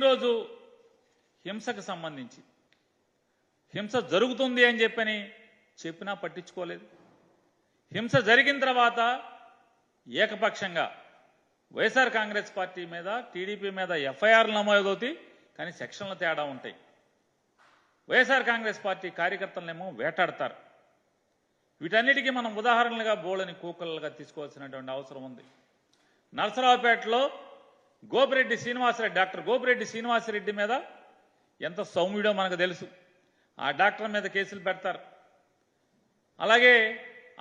Sitting రోజు హింసకు సంబంధించి హింస జరుగుతుంది అని చెప్పినా పట్టించుకోలేదు. హింస జరిగిన తర్వాత ఏకపక్షంగా వైఎస్ఆర్ కాంగ్రెస్ పార్టీ మీద టీడీపీ మీద ఎఫ్ఐఆర్లు నమోదవుతాయి, కానీ సెక్షన్ల తేడా ఉంటాయి. వైఎస్ఆర్ కాంగ్రెస్ పార్టీ కార్యకర్తలనేమో వేటాడతారు. వీటన్నిటికీ మనం ఉదాహరణలుగా బోళ్ళని కూకలుగా తీసుకోవాల్సినటువంటి అవసరం ఉంది. నరసరావుపేటలో డాక్టర్ గోపిరెడ్డి శ్రీనివాసరెడ్డి మీద ఎంత సౌమ్యుడో మనకు తెలుసు. ఆ డాక్టర్ మీద కేసులు పెడతారు. అలాగే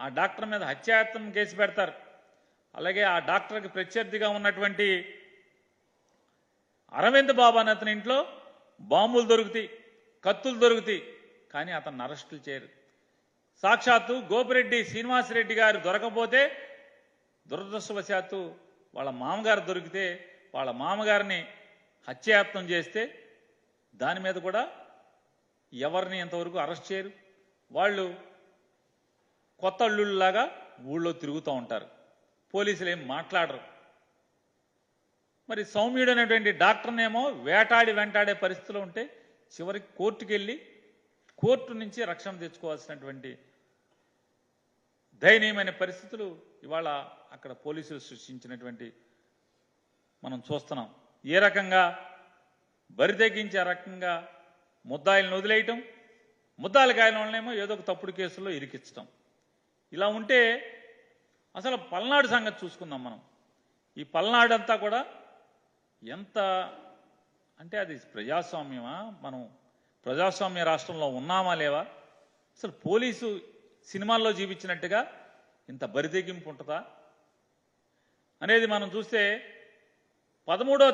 ఆ డాక్టర్ మీద హత్యాయత్నం కేసు పెడతారు. అలాగే ఆ డాక్టర్కి ప్రత్యర్థిగా ఉన్నటువంటి అరవింద్ బాబు అనే అతని ఇంట్లో బాంబులు దొరుకుతాయి, కత్తులు దొరుకుతాయి, కానీ అతన్ని అరెస్టులు చేయరు. సాక్షాత్తు గోపిరెడ్డి శ్రీనివాసరెడ్డి గారు దొరకపోతే దురదృష్టవశాత్తు వాళ్ళ మామగారు దొరికితే వాళ్ళ మామగారిని హత్యాయత్నం చేస్తే దాని మీద కూడా ఎవరిని ఎంతవరకు అరెస్ట్ చేయరు. వాళ్ళు కొత్త అల్లుళ్ళలాగా ఊళ్ళో తిరుగుతూ ఉంటారు. పోలీసులు ఏం మాట్లాడరు. మరి సౌమ్యుడు అనేటువంటి డాక్టర్నేమో వెంటాడే పరిస్థితిలో ఉంటే చివరికి కోర్టుకు వెళ్ళి కోర్టు నుంచి రక్షణ తెచ్చుకోవాల్సినటువంటి దయనీయమైన పరిస్థితులు ఇవాళ అక్కడ పోలీసులు సృష్టించినటువంటి మనం చూస్తున్నాం. ఏ రకంగా బరి తెగించి ఆ రకంగా ముద్దాయిలను వదిలేయటం, ముద్దాయిల కాయలనేమో ఏదో ఒక తప్పుడు కేసుల్లో ఇరికించటం. ఇలా ఉంటే అసలు పల్నాడు సంగతి చూసుకుందాం మనం. ఈ పల్నాడు అంతా కూడా ఎంత అంటే అది ప్రజాస్వామ్యమా, మనం ప్రజాస్వామ్య రాష్ట్రంలో ఉన్నామా లేవా? అసలు పోలీసు సినిమాల్లో జీవించినట్టుగా ఇంత బరితెగింపు ఉంటుందా అనేది మనం చూస్తే 13వ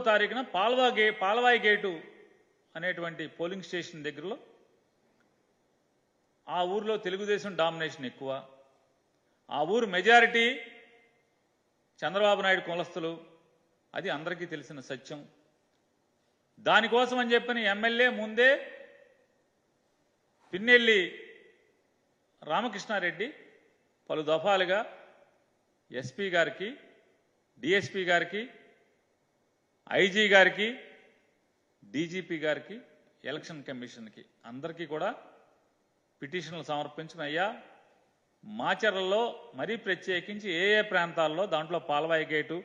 తారీఖున పాల్వాయి గేటు అనేటువంటి పోలింగ్ స్టేషన్ దగ్గరలో ఆ ఊరిలో తెలుగుదేశం డామినేషన్ ఎక్కువ. ఆ ఊరు మెజారిటీ చంద్రబాబు నాయుడు కులస్తులు, అది అందరికీ తెలిసిన సత్యం. దానికోసం అని చెప్పని ఎమ్మెల్యే ముందే పిన్నెల్లి రామకృష్ణారెడ్డి పలు దఫాలుగా ఎస్పీ గారికి, డిఎస్పీ గారికి, ఐజీ గారికి, డీజీపీ గారికి, ఎలక్షన్ కమిషన్కి అందరికీ కూడా పిటిషన్లు సమర్పించిన అయ్యా మాచర్లలో మరీ ప్రత్యేకించి ఏ ప్రాంతాల్లో, దాంట్లో పాల్వాయి గేటు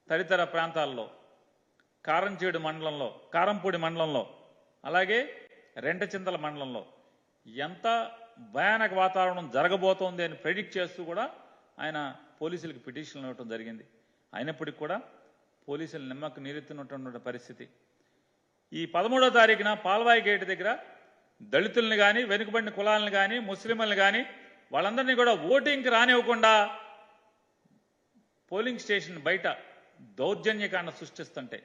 తదితర ప్రాంతాల్లో, కారంపూడి మండలంలో, అలాగే రెంటచింతల మండలంలో ఎంత భయానక వాతావరణం జరగబోతోంది అని ప్రెడిక్ట్ చేస్తూ కూడా ఆయన పోలీసులకు పిటిషన్లు ఇవ్వడం జరిగింది. అయినప్పటికీ కూడా పోలీసులు నిమ్మకు నీరెత్తినటువంటి పరిస్థితి. ఈ 13వ తారీఖున పాల్వాయి గేటు దగ్గర దళితుల్ని కానీ, వెనుకబడిన కులాలను కానీ, ముస్లింలను కానీ వాళ్ళందరినీ కూడా ఓటింగ్కి రానివ్వకుండా పోలింగ్ స్టేషన్ బయట దౌర్జన్యకాండ సృష్టిస్తుంటే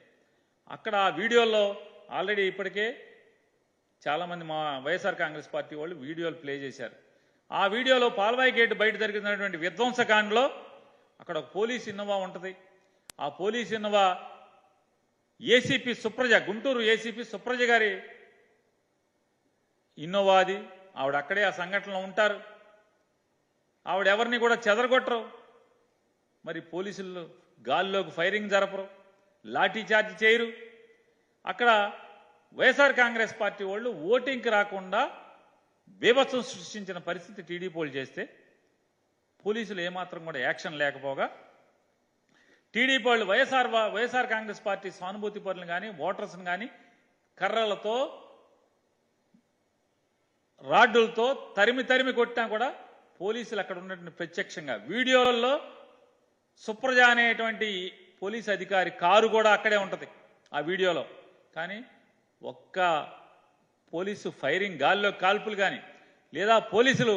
అక్కడ ఆ వీడియోలో ఆల్రెడీ ఇప్పటికే చాలామంది మా వైఎస్ఆర్ కాంగ్రెస్ పార్టీ వాళ్ళు వీడియోలు ప్లే చేశారు. ఆ వీడియోలో పాల్వాయి గేటు బయట జరిగినటువంటి విధ్వంసకాండలో అక్కడ ఒక పోలీస్ ఇన్నోవా ఉంటుంది. ఆ police Innova ACP Supraja, Guntur ACP Supraja గారి ఇన్నోవా అది. ఆవిడ అక్కడే ఆ సంఘటనలో ఉంటారు. ఆవిడ ఎవరిని కూడా చెదరగొట్టరు. మరి పోలీసులు గాల్లోకి ఫైరింగ్ జరపరు, లాఠీ చార్జ్ చేయరు. అక్కడ వైఎస్ఆర్ కాంగ్రెస్ పార్టీ వాళ్ళు ఓటింగ్కి రాకుండా బీభత్సం సృష్టించిన పరిస్థితి టీడీపీ వాళ్ళు చేస్తే పోలీసులు ఏమాత్రం కూడా యాక్షన్ లేకపోగా టీడీపీ వాళ్ళు వైఎస్ఆర్ కాంగ్రెస్ పార్టీ సానుభూతి పరులను కానీ, ఓటర్స్ని కానీ కర్రలతో, రాడ్డులతో తరిమి కొట్టినా కూడా పోలీసులు అక్కడ ఉన్నటువంటి ప్రత్యక్షంగా వీడియోలలో సుప్రజ అనేటువంటి పోలీసు అధికారి కారు కూడా అక్కడే ఉంటుంది ఆ వీడియోలో. కానీ ఒక్క పోలీసు ఫైరింగ్, గాల్లో కాల్పులు కానీ, లేదా పోలీసులు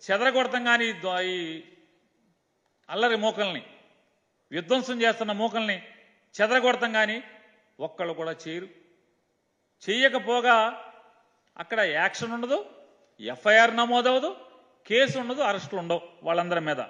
చెదరగొడతాం కానీ ఈ అల్లరి మూకల్ని, విధ్వంసం చేస్తున్న మూకల్ని చెదరగొడతాం కానీ ఒక్కళ్ళు కూడా చేయకపోగా అక్కడ యాక్షన్ ఉండదు, ఎఫ్ఐఆర్ నమోదవదు, కేసు ఉండదు, అరెస్టులు ఉండవు వాళ్ళందరి మీద.